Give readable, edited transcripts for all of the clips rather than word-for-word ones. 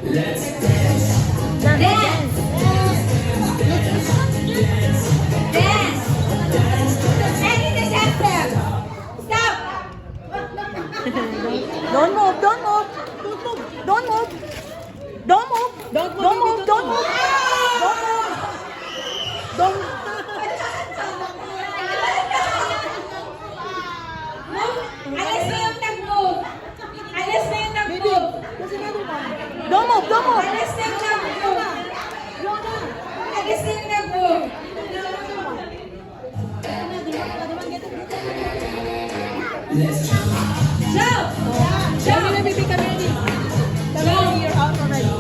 Dance! Dance! Any deceptive! Stop! Don't move, don't move. Don't move. Don't move. Don't move. Don't move. Don't move. Don't move. Alis na yung nag-move! Alis na yung nag-move! Don't move. Don't move. Alis na yung nag-move! Alis na yung nag-move! Jump! Jump! You're out already.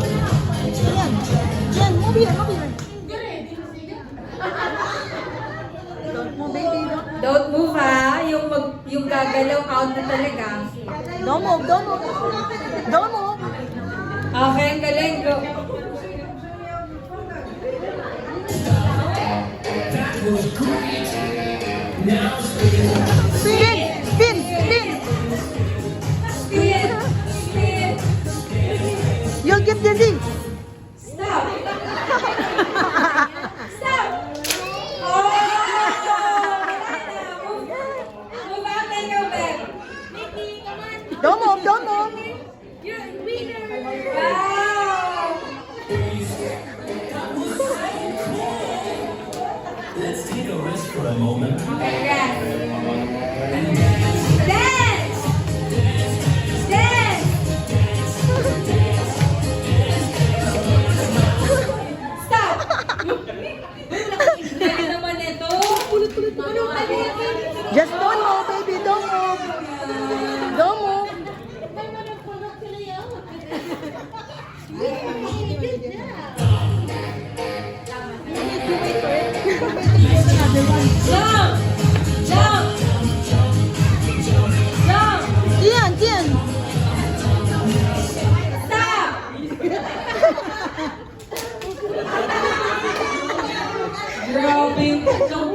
Yan. Yan. Move here. Move here. Don't move, baby. Don't move ha! Yung gagalaw out na talaga. Don't move. Don't move. Don't move. Okay, ang galing. Go. Spin. Spin. Spin. Spin! Spin! You'll get dizzy. Stop! Stop! Oh! Move out and go back. Don't move. Don't move. You're a winner! Wow! Let's take a rest for a moment. Congrats! Dance! Dance! Stop! Dali naman ito. Just don't move, baby. Don't move. Don't move. Jump! Jump! Jump! Diyan, diyan. Stop! Grabe yung tatlong